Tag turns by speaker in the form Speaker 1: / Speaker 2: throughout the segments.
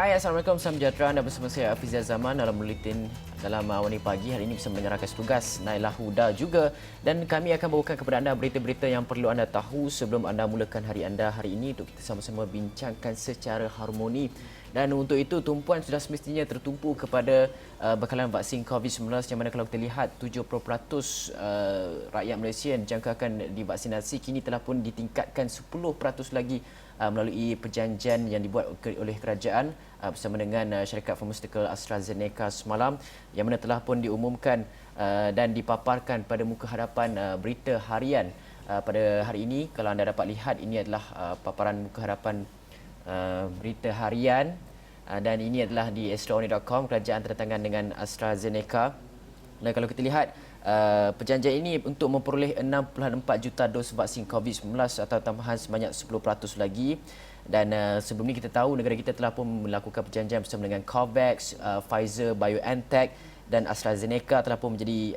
Speaker 1: Hai, Assalamualaikum, salam sejahtera. Anda bersama saya Afizah Zaman dalam Buletin dalam Warni Pagi. Hari ini bersama dengan rakan tugas Nailah Huda juga. Dan kami akan bawakan kepada anda berita-berita yang perlu anda tahu sebelum anda mulakan hari anda hari ini untuk kita sama-sama bincangkan secara harmoni. Dan untuk itu, tumpuan sudah semestinya tertumpu kepada bekalan vaksin COVID-19 yang mana kalau kita lihat 70% rakyat Malaysia yang dijangkakan divaksinasi kini telah pun ditingkatkan 10% lagi melalui perjanjian yang dibuat oleh kerajaan bersama dengan syarikat farmaceutical AstraZeneca semalam yang mana telah pun diumumkan dan dipaparkan pada muka hadapan berita harian pada hari ini. Kalau anda dapat lihat, ini adalah paparan muka hadapan berita harian dan ini adalah di astraoni.com. Kerajaan tertangan dengan AstraZeneca. Dan kalau kita lihat perjanjian ini untuk memperoleh 6.4 juta dos vaksin COVID-19 atau tambahan sebanyak 10% lagi. Dan sebelum ini kita tahu negara kita telah pun melakukan perjanjian bersama dengan COVAX, Pfizer, BioNTech dan AstraZeneca telah pun menjadi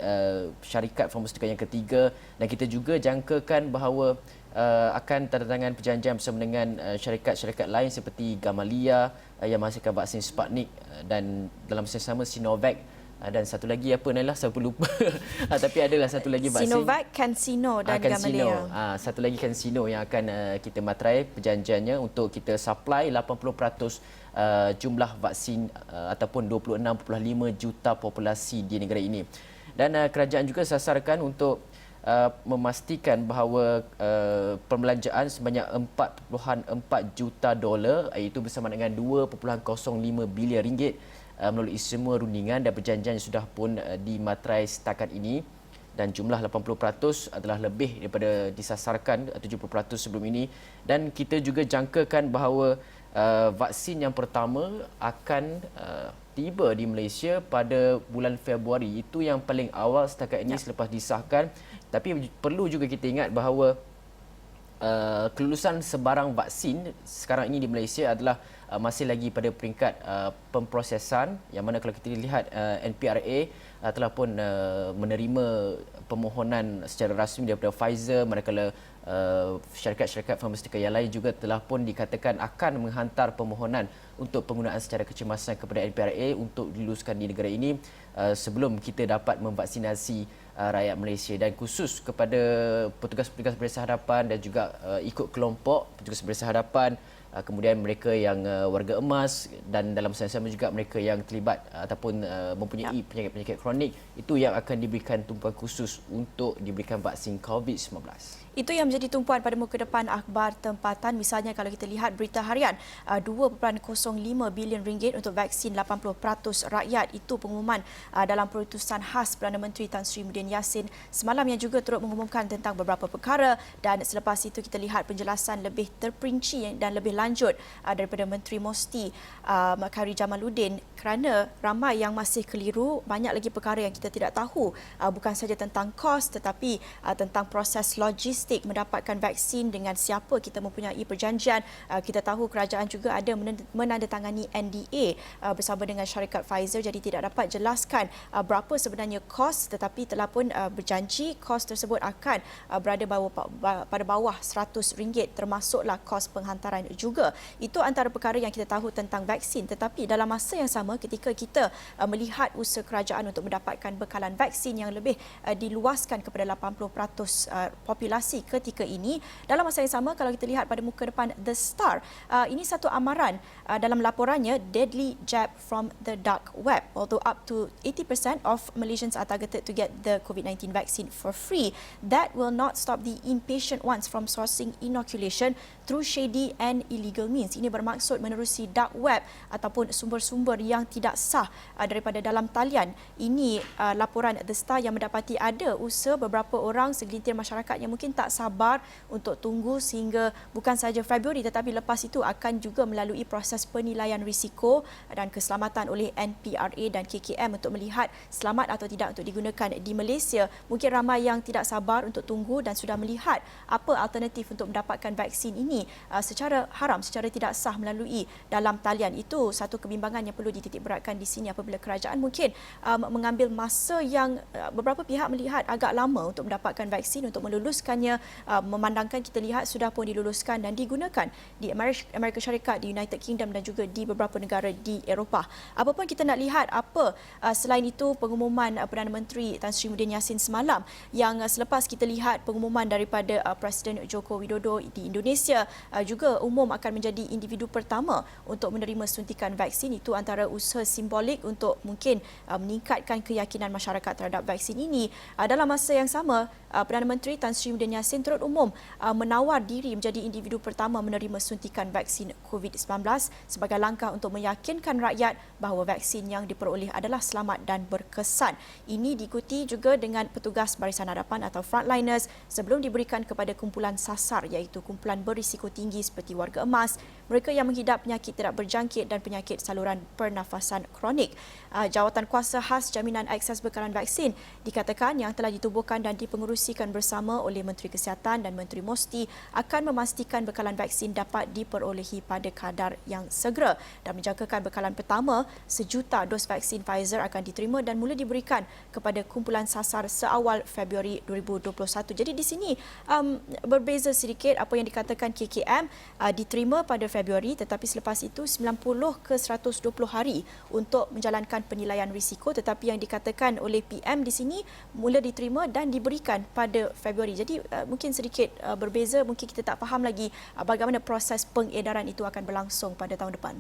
Speaker 1: syarikat farmaseutical yang ketiga. Dan kita juga jangkakan bahawa akan tertangan perjanjian bersama dengan syarikat-syarikat lain seperti Gamaleya yang menghasilkan vaksin Sputnik dan dalam masa yang sama Sinovac. Dan satu lagi apa Nailah, saya pun lupa. Tapi adalah satu lagi vaksin
Speaker 2: Sinovac, CanSino dan Gamaleya.
Speaker 1: Satu lagi CanSino yang akan kita materai perjanjiannya untuk kita supply 80% jumlah vaksin ataupun 26.5 juta populasi di negara ini. Dan kerajaan juga sasarkan untuk memastikan bahawa perbelanjaan sebanyak 4.4 juta dolar iaitu bersama dengan 2.05 bilion ringgit melalui semua rundingan dan perjanjian yang sudah pun dimaterai setakat ini. Dan jumlah 80% adalah lebih daripada disasarkan 70% sebelum ini. Dan kita juga jangkakan bahawa vaksin yang pertama akan tiba di Malaysia pada bulan Februari. Itu yang paling awal setakat ini selepas disahkan. Tapi perlu juga kita ingat bahawa kelulusan sebarang vaksin sekarang ini di Malaysia adalah masih lagi pada peringkat pemprosesan, yang mana kalau kita lihat NPRA telah pun menerima permohonan secara rasmi daripada Pfizer, manakala syarikat-syarikat farmaseutical yang lain juga telah pun dikatakan akan menghantar permohonan untuk penggunaan secara kecemasan kepada NPRA untuk diluluskan di negara ini sebelum kita dapat memvaksinasi rakyat Malaysia. Dan khusus kepada petugas-petugas bersih hadapan dan juga ikut kelompok petugas bersih hadapan, kemudian mereka yang warga emas dan dalam masa yang sama juga mereka yang terlibat ataupun mempunyai penyakit-penyakit kronik, itu yang akan diberikan tumpuan khusus untuk diberikan vaksin COVID-19.
Speaker 2: Itu yang menjadi tumpuan pada muka depan akhbar tempatan. Misalnya kalau kita lihat berita harian, 2.05 bilion ringgit untuk vaksin 80% rakyat. Itu pengumuman dalam perutusan khas Perdana Menteri Tan Sri Muhyiddin Yassin semalam yang juga turut mengumumkan tentang beberapa perkara. Dan selepas itu kita lihat penjelasan lebih terperinci dan lebih lanjut daripada Menteri Mosti Khairy Jamaluddin, kerana ramai yang masih keliru, banyak lagi perkara yang kita tidak tahu, bukan saja tentang kos tetapi tentang proses logis mendapatkan vaksin, dengan siapa kita mempunyai perjanjian. Kita tahu kerajaan juga ada menandatangani NDA bersama dengan syarikat Pfizer, jadi tidak dapat jelaskan berapa sebenarnya kos, tetapi telah pun berjanji kos tersebut akan berada pada bawah RM100, termasuklah kos penghantaran juga. Itu antara perkara yang kita tahu tentang vaksin. Tetapi dalam masa yang sama, ketika kita melihat usaha kerajaan untuk mendapatkan bekalan vaksin yang lebih diluaskan kepada 80% populasi ketika ini, dalam masa yang sama kalau kita lihat pada muka depan The Star, ini satu amaran dalam laporannya, deadly jab from the dark web. Although up to 80% of Malaysians are targeted to get the COVID-19 vaccine for free, that will not stop the impatient ones from sourcing inoculation through shady and illegal means. Ini bermaksud menerusi dark web ataupun sumber-sumber yang tidak sah daripada dalam talian. Ini laporan The Star yang mendapati ada usaha beberapa orang, segelintir masyarakat yang mungkin tak sabar untuk tunggu sehingga bukan sahaja Februari tetapi lepas itu akan juga melalui proses penilaian risiko dan keselamatan oleh NPRA dan KKM untuk melihat selamat atau tidak untuk digunakan di Malaysia. Mungkin ramai yang tidak sabar untuk tunggu dan sudah melihat apa alternatif untuk mendapatkan vaksin ini secara harap haram secara tidak sah melalui dalam talian. Itu satu kebimbangan yang perlu dititik beratkan di sini apabila kerajaan mungkin mengambil masa yang beberapa pihak melihat agak lama untuk mendapatkan vaksin, untuk meluluskannya, memandangkan kita lihat sudah pun diluluskan dan digunakan di Amerika Syarikat, di United Kingdom dan juga di beberapa negara di Eropah. Apapun kita nak lihat apa selain itu pengumuman Perdana Menteri Tan Sri Muhyiddin Yassin semalam, yang selepas kita lihat pengumuman daripada Presiden Joko Widodo di Indonesia juga umum akan menjadi individu pertama untuk menerima suntikan vaksin. Itu antara usaha simbolik untuk mungkin meningkatkan keyakinan masyarakat terhadap vaksin ini. Dalam masa yang sama, Perdana Menteri Tan Sri Muhyiddin Yassin turut umum menawar diri menjadi individu pertama menerima suntikan vaksin COVID-19 sebagai langkah untuk meyakinkan rakyat bahawa vaksin yang diperoleh adalah selamat dan berkesan. Ini diikuti juga dengan petugas barisan hadapan atau frontliners sebelum diberikan kepada kumpulan sasar, iaitu kumpulan berisiko tinggi seperti warga emas, mereka yang menghidap penyakit tidak berjangkit dan penyakit saluran pernafasan kronik. Jawatan kuasa khas jaminan akses bekalan vaksin dikatakan yang telah ditubuhkan dan dipengerusikan bersama oleh Menteri Kesihatan dan Menteri Mosti akan memastikan bekalan vaksin dapat diperolehi pada kadar yang segera dan menjangkakan bekalan pertama 1,000,000 dos vaksin Pfizer akan diterima dan mula diberikan kepada kumpulan sasar seawal Februari 2021. Jadi di sini berbeza sedikit. Apa yang dikatakan KKM diterima pada Februari, tetapi selepas itu 90 ke 120 hari untuk menjalankan penilaian risiko, tetapi yang dikatakan oleh PM di sini mula diterima dan diberikan pada Februari. Jadi mungkin sedikit berbeza, mungkin kita tak faham lagi bagaimana proses pengedaran itu akan berlangsung pada tahun depan.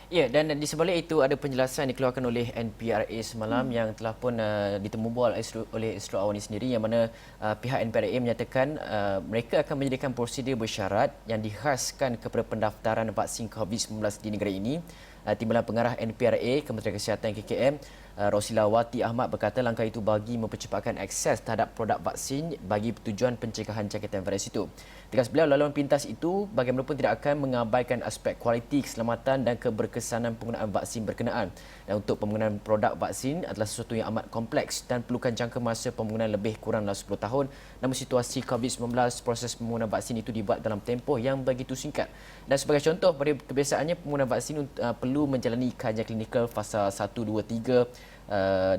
Speaker 1: Ya, dan di sebalik itu ada penjelasan dikeluarkan oleh NPRA semalam yang telah pun ditemubual oleh Astro Awani sendiri, yang mana pihak NPRA menyatakan mereka akan menyediakan prosedur bersyarat yang dikhaskan kepada pendaftaran vaksin COVID-19 di negara ini. Timbalan Pengarah NPRA Kementerian Kesihatan KKM Rosila Wati Ahmad berkata langkah itu bagi mempercepatkan akses terhadap produk vaksin bagi tujuan pencegahan jangkitan virus itu. Tegas beliau, laluan pintas itu bagaimanapun tidak akan mengabaikan aspek kualiti, keselamatan dan keberkesanan penggunaan vaksin berkenaan. Dan untuk penggunaan produk vaksin adalah sesuatu yang amat kompleks dan perlukan jangka masa pembangunan lebih kuranglah 10 tahun. Namun situasi COVID-19, proses pembangunan vaksin itu dibuat dalam tempoh yang begitu singkat. Dan sebagai contoh, pada kebiasaannya pembangunan vaksin perlu menjalani kajian klinikal fasa 1, 2, 3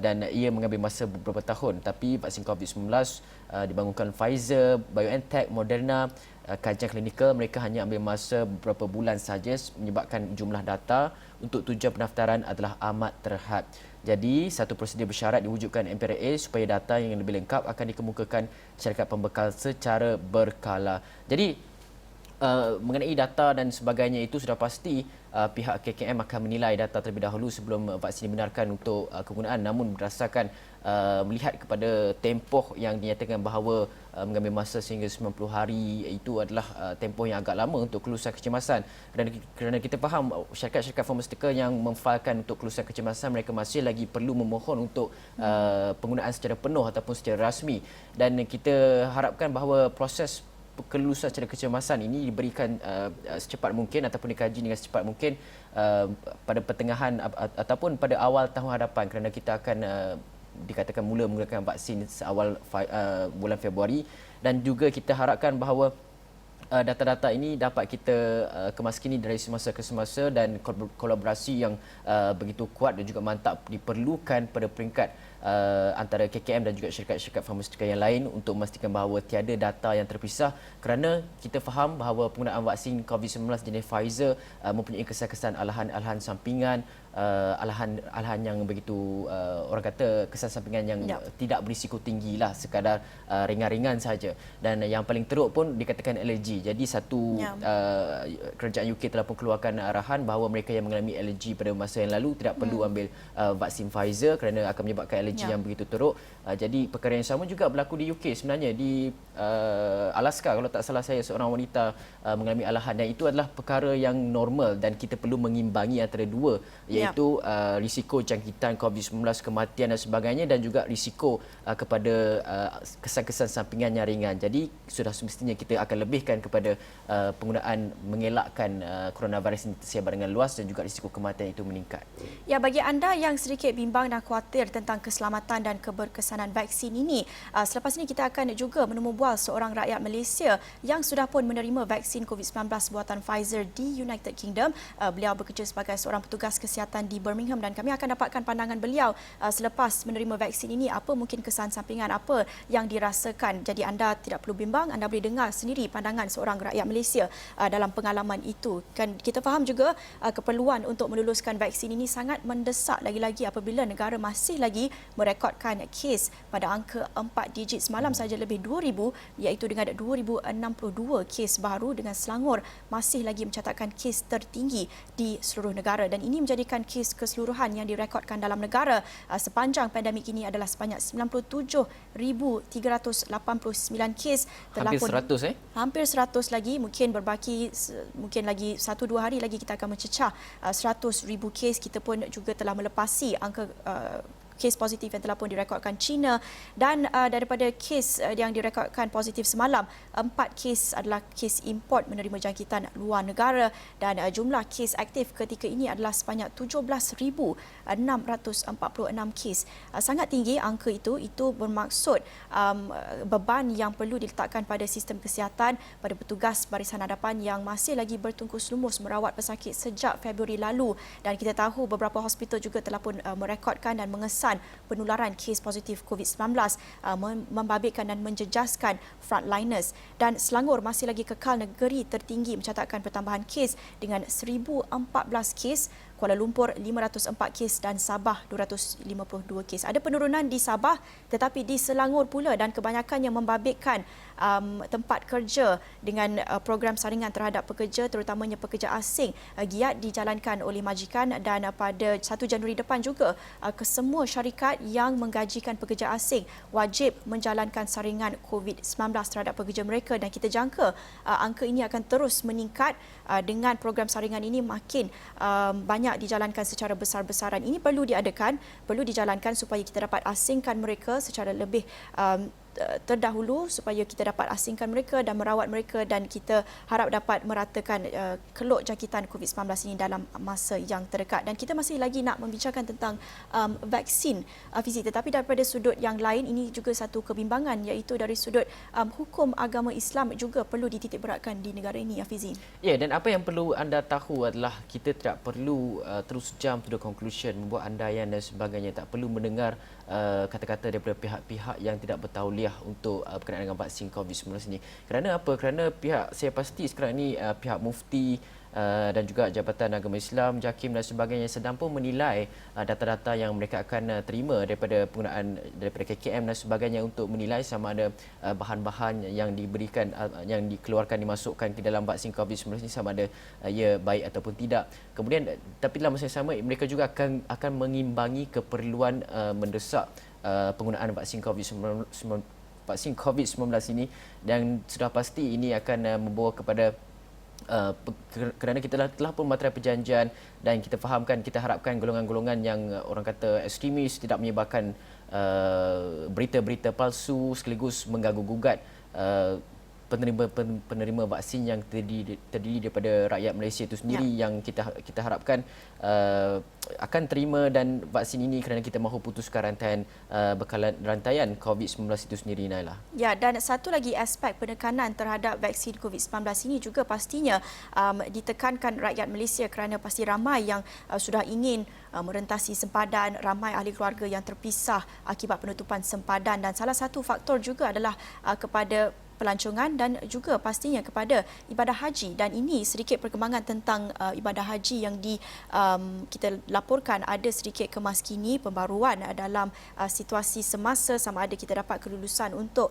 Speaker 1: dan ia mengambil masa beberapa tahun. Tapi vaksin COVID-19 dibangunkan Pfizer, BioNTech, Moderna, kajian klinikal mereka hanya ambil masa beberapa bulan sahaja, menyebabkan jumlah data untuk tujuan pendaftaran adalah amat terhad. Jadi, satu prosedur bersyarat diwujudkan NPRA supaya data yang lebih lengkap akan dikemukakan syarikat pembekal secara berkala. Jadi, mengenai data dan sebagainya itu sudah pasti pihak KKM akan menilai data terlebih dahulu sebelum vaksin dibenarkan untuk kegunaan. Namun berdasarkan melihat kepada tempoh yang dinyatakan bahawa mengambil masa sehingga 90 hari, itu adalah tempoh yang agak lama untuk kelulusan kecemasan. Kerana kita faham syarikat-syarikat farmasetika yang memfailkan untuk kelulusan kecemasan, mereka masih lagi perlu memohon untuk penggunaan secara penuh ataupun secara rasmi. Dan kita harapkan bahawa proses kelulusan secara kecemasan ini diberikan secepat mungkin ataupun dikaji dengan secepat mungkin pada pertengahan ataupun pada awal tahun hadapan, kerana kita akan dikatakan mula menggunakan vaksin seawal bulan Februari. Dan juga kita harapkan bahawa data-data ini dapat kita kemaskini dari semasa ke semasa, dan kolaborasi yang begitu kuat dan juga mantap diperlukan pada peringkat antara KKM dan juga syarikat-syarikat farmasetika yang lain untuk memastikan bahawa tiada data yang terpisah, kerana kita faham bahawa penggunaan vaksin COVID-19 jenis Pfizer mempunyai kesan-kesan alahan sampingan, alahan yang begitu orang kata kesan sampingan yang tidak berisiko tinggi lah, sekadar ringan-ringan saja. Dan yang paling teruk pun dikatakan alergi. Jadi kerajaan UK telah pun keluarkan arahan bahawa mereka yang mengalami alergi pada masa yang lalu tidak perlu ambil vaksin Pfizer kerana akan menyebabkan alergi yang begitu teruk. Jadi perkara yang sama juga berlaku di UK sebenarnya, di Alaska kalau tak salah saya, seorang wanita mengalami alahan, dan itu adalah perkara yang normal dan kita perlu mengimbangi antara dua, iaitu iaitu risiko jangkitan COVID-19, kematian dan sebagainya, dan juga risiko kepada kesan-kesan sampingan yang ringan. Jadi sudah semestinya kita akan lebihkan kepada penggunaan mengelakkan coronavirus ini tersebar dengan luas dan juga risiko kematian itu meningkat.
Speaker 2: Ya, bagi anda yang sedikit bimbang dan khawatir tentang keselamatan dan keberkesanan vaksin ini, selepas ini kita akan juga menemu bual seorang rakyat Malaysia yang sudah pun menerima vaksin COVID-19 buatan Pfizer di United Kingdom. Beliau bekerja sebagai seorang petugas kesihatan di Birmingham dan kami akan dapatkan pandangan beliau selepas menerima vaksin ini, apa mungkin kesan sampingan apa yang dirasakan. Jadi anda tidak perlu bimbang, anda boleh dengar sendiri pandangan seorang rakyat Malaysia dalam pengalaman itu. Kan kita faham juga keperluan untuk meluluskan vaksin ini sangat mendesak, lagi-lagi apabila negara masih lagi merekodkan kes pada angka 4 digit semalam saja lebih 2,000, iaitu dengan 2,062 kes baru, dengan Selangor masih lagi mencatatkan kes tertinggi di seluruh negara, dan ini menjadikan kes keseluruhan yang direkodkan dalam negara sepanjang pandemik ini adalah sebanyak 97,389 kes.
Speaker 1: Hampir 100
Speaker 2: Hampir 100 lagi, mungkin berbaki, mungkin lagi 1-2 hari lagi kita akan mencecah 100,000 kes. Kita pun juga telah melepasi angka kes positif yang telah pun direkodkan China, dan daripada kes yang direkodkan positif semalam, 4 kes adalah kes import menerima jangkitan luar negara, dan jumlah kes aktif ketika ini adalah sebanyak 17,646 kes. Sangat tinggi angka itu bermaksud beban yang perlu diletakkan pada sistem kesihatan, pada petugas barisan hadapan yang masih lagi bertungkus lumus merawat pesakit sejak Februari lalu, dan kita tahu beberapa hospital juga telah pun merekodkan dan mengesan penularan kes positif COVID-19, membabitkan dan menjejaskan frontliners. Dan Selangor masih lagi kekal negeri tertinggi mencatatkan pertambahan kes dengan 1,014 kes, Kuala Lumpur 504 kes dan Sabah 252 kes. Ada penurunan di Sabah tetapi di Selangor pula, dan kebanyakan yang membabitkan tempat kerja dengan program saringan terhadap pekerja, terutamanya pekerja asing, giat dijalankan oleh majikan, dan pada 1 Januari depan juga kesemua syarikat yang menggajikan pekerja asing wajib menjalankan saringan COVID-19 terhadap pekerja mereka, dan kita jangka angka ini akan terus meningkat dengan program saringan ini makin banyak dijalankan secara besar-besaran. Ini perlu diadakan, perlu dijalankan supaya kita dapat asingkan mereka secara lebih terdahulu, supaya kita dapat asingkan mereka dan merawat mereka, dan kita harap dapat meratakan keluk jangkitan COVID-19 ini dalam masa yang terdekat. Dan kita masih lagi nak membicarakan tentang vaksin, Fizi, tetapi daripada sudut yang lain ini juga satu kebimbangan, iaitu dari sudut hukum agama Islam juga perlu dititikberatkan di negara ini, Fizi.
Speaker 1: Ya, dan apa yang perlu anda tahu adalah kita tidak perlu terus jump to the conclusion, membuat andaian dan sebagainya. Tak perlu mendengar kata-kata daripada pihak-pihak yang tidak bertauliah untuk berkenaan dengan vaksin COVID-19 ini. Kerana apa? Kerana pihak, saya pasti sekarang ini pihak mufti dan juga Jabatan Agama Islam, JAKIM dan sebagainya sedang pun menilai data-data yang mereka akan terima daripada penggunaan daripada KKM dan sebagainya untuk menilai sama ada bahan-bahan yang diberikan, yang dikeluarkan, dimasukkan ke dalam vaksin COVID-19 ini sama ada ia baik ataupun tidak. Kemudian tapi dalam masa yang sama mereka juga akan mengimbangi keperluan mendesak penggunaan vaksin COVID-19 ini, dan sudah pasti ini akan membawa kepada kerana kita telah pun materai perjanjian, dan kita fahamkan, kita harapkan golongan-golongan yang orang kata ekstremis tidak menyebarkan berita-berita palsu sekaligus mengganggu-gugat penerima vaksin yang terdiri daripada rakyat Malaysia itu sendiri, yang kita harapkan akan terima dan vaksin ini kerana kita mahu putuskan rantaian COVID-19 itu sendiri, Naila.
Speaker 2: Ya, dan satu lagi aspek penekanan terhadap vaksin COVID-19 ini juga pastinya ditekankan rakyat Malaysia, kerana pasti ramai yang sudah ingin merentasi sempadan, ramai ahli keluarga yang terpisah akibat penutupan sempadan, dan salah satu faktor juga adalah kepada pelancongan dan juga pastinya kepada ibadah haji. Dan ini sedikit perkembangan tentang ibadah haji yang kita laporkan ada sedikit kemaskini, pembaruan dalam situasi semasa, sama ada kita dapat kelulusan untuk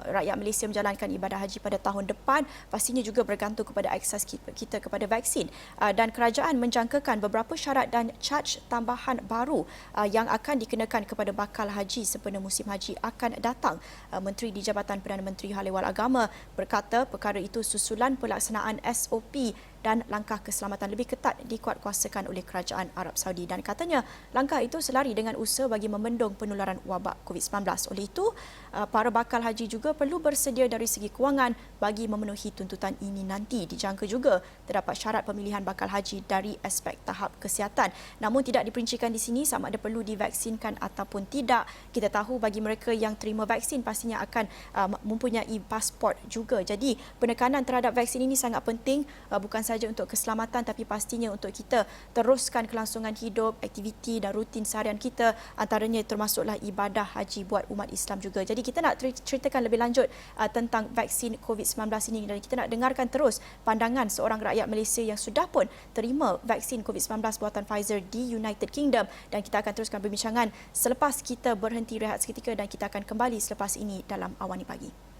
Speaker 2: rakyat Malaysia menjalankan ibadah haji pada tahun depan. Pastinya juga bergantung kepada akses kita kepada vaksin, dan kerajaan menjangkakan beberapa syarat dan caj tambahan baru yang akan dikenakan kepada bakal haji sempena musim haji akan datang. Menteri di Jabatan Perdana Menteri Hal Ehwal Agama berkata perkara itu susulan pelaksanaan SOP dan langkah keselamatan lebih ketat dikuatkuasakan oleh Kerajaan Arab Saudi. Dan katanya langkah itu selari dengan usaha bagi membendung penularan wabak COVID-19. Oleh itu, para bakal haji juga perlu bersedia dari segi kewangan bagi memenuhi tuntutan ini nanti. Dijangka juga terdapat syarat pemilihan bakal haji dari aspek tahap kesihatan. Namun tidak diperincikan di sini sama ada perlu divaksinkan ataupun tidak. Kita tahu bagi mereka yang terima vaksin pastinya akan mempunyai pasport juga. Jadi penekanan terhadap vaksin ini sangat penting, bukan sahaja untuk keselamatan tapi pastinya untuk kita teruskan kelangsungan hidup, aktiviti dan rutin seharian kita, antaranya termasuklah ibadah haji buat umat Islam juga. Jadi kita nak ceritakan lebih lanjut tentang vaksin COVID-19 ini dan kita nak dengarkan terus pandangan seorang rakyat Malaysia yang sudah pun terima vaksin COVID-19 buatan Pfizer di United Kingdom, dan kita akan teruskan perbincangan selepas kita berhenti rehat seketika dan kita akan kembali selepas ini dalam Awani Pagi.